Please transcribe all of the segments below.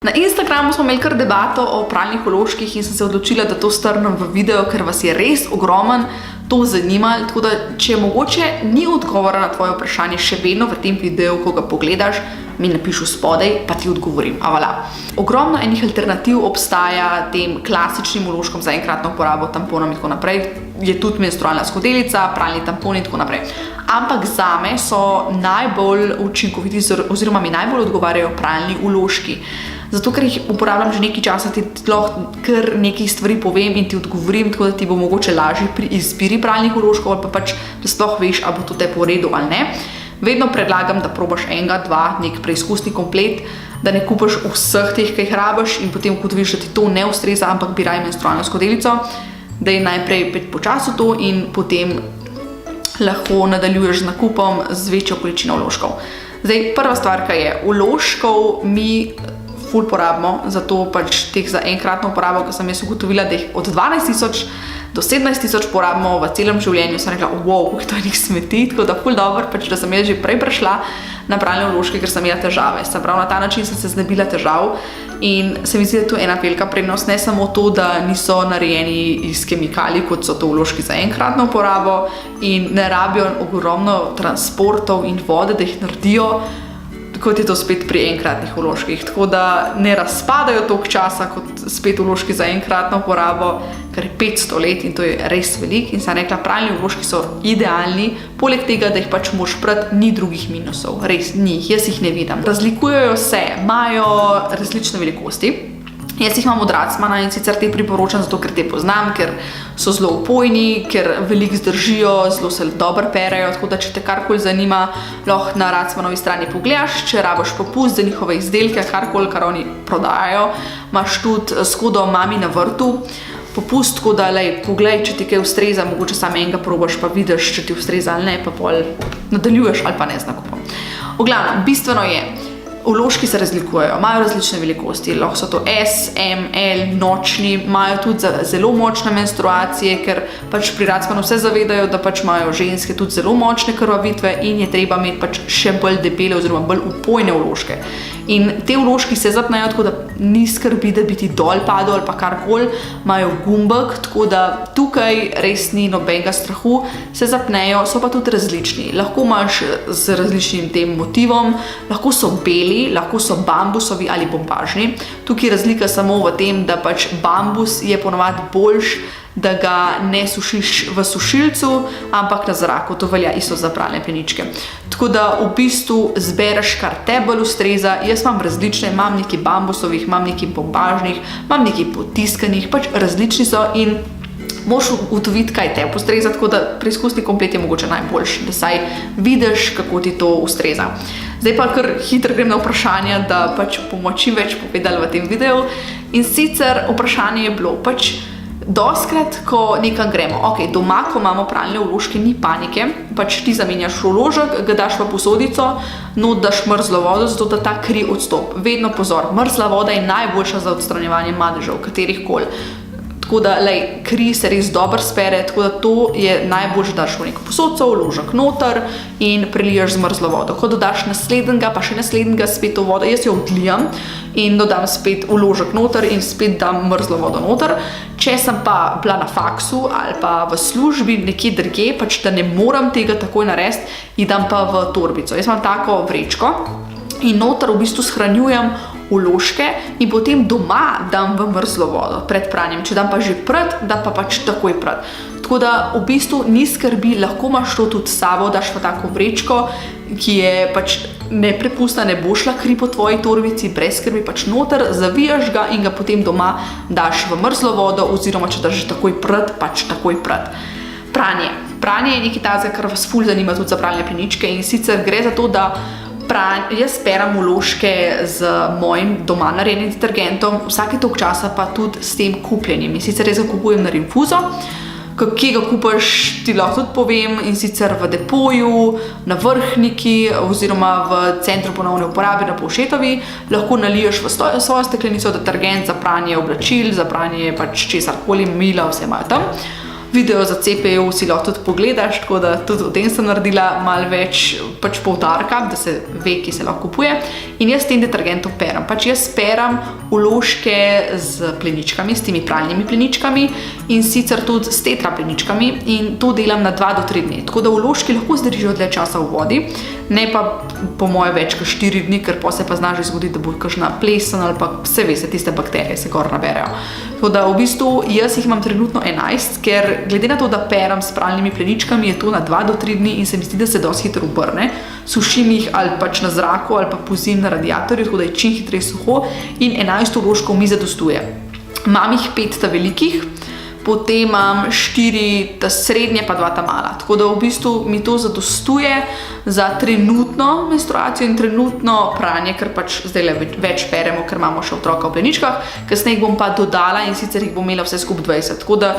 Na Instagramu smo imeli kar debato o pralnih vložkih in sem se odločila, da to strnem v video, ker vas je res ogromen to zanimalo, tako da če mogoče ni odgovora na tvoje vprašanje še vedno v tem videu, ko ga pogledaš, mi napišu spodaj, pa ti odgovorim. Ogromno enih alternativ obstaja tem klasičnim vložkom za enkratno uporabo, tamponom in tako naprej. Je tudi menstrualna skodelica, pralni tampon in tako naprej. Ampak zame so najbolj učinkoviti oziroma mi najbolj odgovarjajo pralni vložki. Zato, ker jih uporabljam že nekaj časa, ti lahko kar nekaj stvari povem in ti odgovorim, tako da ti bo mogoče lažje pri izbiri pralnih vložkov ali pa pač, da sploh veš, ali bo to te po redu ali ne. Vedno predlagam, da probaš enega, dva, nek preizkusni komplet, da ne kupaš vseh teh, ki jih rabiš in potem ugotoviš, da ti to ne ustreza, ampak bi raje menstrualno skodelico, da je najprej po času to in potem lahko nadaljuješ z nakupom z večjo količino vložkov. Zdaj, prva stvar, ki je, vložkov mi ful porabimo, zato pač teh za enkratno uporabo, ko sem jaz ugotovila, da jih od 12.000 do 17.000 porabimo v celem življenju, sem rekla, wow, to je nek smeti, tako da ful dobro, pač da sem jaz že prej prišla na pralne vložke, ker sem imela težave. Se pravi, na ta način sem se znebila težav in se mi zdi, da je to ena velika prednost, ne samo to, da niso narejeni iz kemikalij, kot so to vložki za enkratno uporabo in ne rabijo ogromno transportov in vode, da jih naredijo, kot je to spet pri enkratnih vložkih. Tako da ne razpadajo toliko časa kot spet vložki za enkratno uporabo, ker je 500 let in to je res velik. In sem rekla, pralni vložki so idealni, poleg tega, da jih pač moš prati, ni drugih minusov. Res, ni, jaz jih ne vidim. Razlikujejo se, imajo različne velikosti. Jaz jih imam od Racmana in sicer te priporočam, zato ker te poznam, ker so zelo upojni, ker veliko zdržijo, zelo se dobro perejo, tako da če te karkoli zanima, lahko na Racmanovi strani pogledaš, če rabiš popust za njihove izdelke, karkoli, kar oni prodajajo. Imaš tudi s kodom Mami na vrtu popust, tako da poglej, če ti kaj ustreza, mogoče samo enega probaš, pa vidiš, če ti ustreza ali ne, pa pol nadaljuješ ali pa ne z nakupom. V glavnem, bistveno je, vložki se razlikujejo, imajo različne velikosti, lahko so to S, M, L, nočni, imajo tudi za zelo močne menstruacije, ker pač pri Racmanu vse zavedajo, da pač imajo ženske tudi zelo močne krvavitve in je treba imeti pač še bolj debele oziroma bolj upojne vložke. In te vložki se zapnejo, tako da ni skrbi, da bi ti dol padel ali pa karkoli, imajo gumbek, tako da tukaj res ni nobenega strahu, se zapnejo, so pa tudi različni. Lahko imaš z različnim tem motivom, lahko so beli, lahko so bambusovi ali bombažni. Tukaj je razlika samo v tem, da pač bambus je ponovadi boljš, da ga ne sušiš v sušilcu, ampak na zraku. To velja isto za pralne pleničke. Tako da v bistvu zbereš, kar te bolj ustreza. Jaz imam različne, imam nekaj bambusovih, imam nekaj bombažnih, imam nekaj potiskanih, pač različni so in moš ugotoviti, kaj te ustreza, tako da preizkusni komplet je mogoče najboljši, da saj vidiš, kako ti to ustreza. Zdaj pa kar hitro grem na vprašanja, da pač bomo čim več povedali v tem videu. In sicer vprašanje je bilo pač, doskrat, ko nekam gremo, doma, ko imamo pralne vložke, ni panike, pač ti zamenjaš vložek, ga daš v posodico, not daš mrzlo vodo, zato da ta kri odstop. Vedno pozor, mrzla voda je najboljša za odstranjevanje madežev, katerihkoli. Tako da, kri se res dobro spere, tako da to je najboljše, da daš v neko posodco, vložek noter in preliješ z mrzlo vodo. Ko dodaš naslednjega, pa še naslednjega spet v vodo, jaz jo odlijam in dodam spet vložek noter in spet dam mrzlo vodo noter. Če sem pa bila na faksu ali pa v službi nekje drugje, pač da ne moram tega takoj narediti, jih dam pa v torbico. Jaz imam tako vrečko in noter v bistvu shranjujem vložke in potem doma dam v mrzlo vodo pred pranjem. Če dam pa že pred, da pa pač takoj pred. Tako da v bistvu ni skrbi, lahko imaš to tudi s sabo, daš v tako vrečko, ki je pač neprepustna, ne bo šla kri po tvoji torbici, brez skrbi pač noter, zavijaš ga in ga potem doma daš v mrzlo vodo oziroma če daš že takoj pred, pač takoj pred. Pranje. Pranje je nekaj tazga, kar vas ful zanima tudi za pralne pleničke in sicer gre za to, da jaz peram vložke z mojim doma narejenim detergentom, vsake toliko časa pa tudi s tem kupljenim. In sicer jaz ga kupujem na Rinfuzo, kje ga kupaš, ti lahko tudi povem, in sicer v Depoju, na Vrhniki oziroma v centru ponovne uporabe na Povšetovi. Lahko naliješ v svojo steklenico detergent za pranje oblačil, za pranje pač česarkoli, mila, vse imajo tam. video za CPU si lahko tudi pogledaš, tako da tudi o tem sem naredila malo več pač poudarka, da se ve, ki se lahko kupuje. In jaz s tem detergentom peram. Pač jaz peram vložke z pleničkami, s temi pralnimi pleničkami in sicer tudi s tetra pleničkami in to delam na 2 do 3 dni. Tako da vložki lahko zdržijo dlje časa v vodi, ne pa po moje več kot 4 dni, ker pa se pa zna že zgoditi, da bo kakšna plesen ali pa vse veste, tiste bakterije se gor naberejo. Tako da v bistvu jaz jih imam trenutno 11, ker glede na to, da peram s pralnimi pleničkami, je to na 2 do 3 dni in se mi zdi, da se dosti hitro obrne. Sušim jih ali pač na zraku ali pa pozim na radiatorju, tako da je čim hitreje suho in 11 vložkov mi zadostuje. Imam jih 5 ta velikih, potem imam 4 ta srednje pa 2 ta mala. Tako da v bistvu mi to zadostuje za trenutno menstruacijo in trenutno pranje, ker pač zdaj več peremo, ker imamo še otroka v pleničkah. Kasneje bom pa dodala in sicer jih bom imela vse skupaj 20. Tako da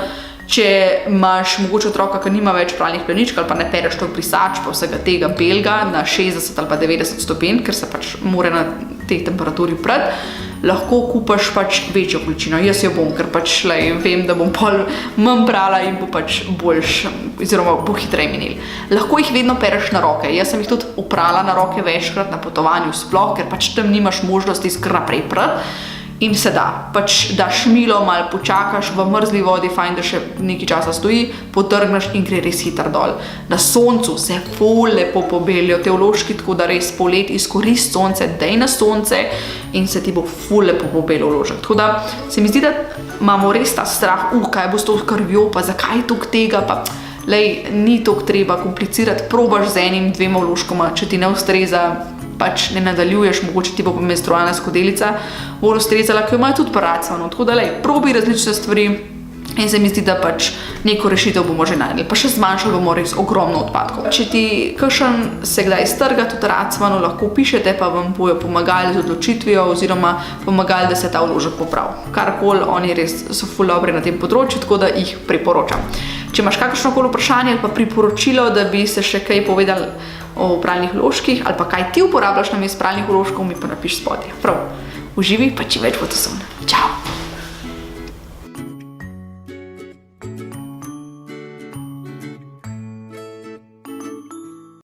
če imaš mogoče otroka, ki nima več pralnih pleničk ali pa ne pereš to brisač pa vsega tega belga na 60 ali pa 90 stopinj, ker se pač mora na tej temperaturi prati, lahko kupaš pač večjo količino. Jaz jo bom, ker pač vem, da bom pol manj prala in bo pač boljš, oziroma bo hitreje minil. Lahko jih vedno pereš na roke. Jaz sem jih tudi oprala na roke večkrat na potovanju sploh, ker pač tam nimaš možnosti kar naprej prati. In se da, pač daš milo, malo počakaš v mrzli vodi, fajn, da še nekaj časa stoji, potrgneš in gre res hitro dol. Na soncu se ful lepo pobelijo te vložki, tako da res polet izkorist sonce, dej na sonce in se ti bo ful lepo pobelil vložek. Tako da se mi zdi, da imamo res ta strah, kaj bo s to krvjo, pa zakaj toliko tega, pa ni toliko treba komplicirati, probaš z 1-2 vložkoma, če ti ne ustreza, pač ne nadaljuješ, mogoče ti bo pa menstrualna skodelica bolj ustrezala, ki jo imajo tudi paracvano. Tako da probi različne stvari in se mi zdi, da pač neko rešitev bomo že najdli. Pa še zmanjšali bomo res ogromno odpadkov. Če ti kakšen se kdaj strga tudi racvano, lahko pišete, pa vam bojo pomagali z odločitvijo oziroma pomagali, da se ta vložek popravi. Karkoli, oni res so ful dobri na tem področju, tako da jih priporočam. Če imaš kakršnokoli vprašanje ali pa priporočilo, da bi se še kaj povedali o pralnih vložkih ali pa kaj ti uporabljaš namesto pralnih vložkov, mi pa napiš spodaj. Prav, uživi pa čim več fotosona. Čau!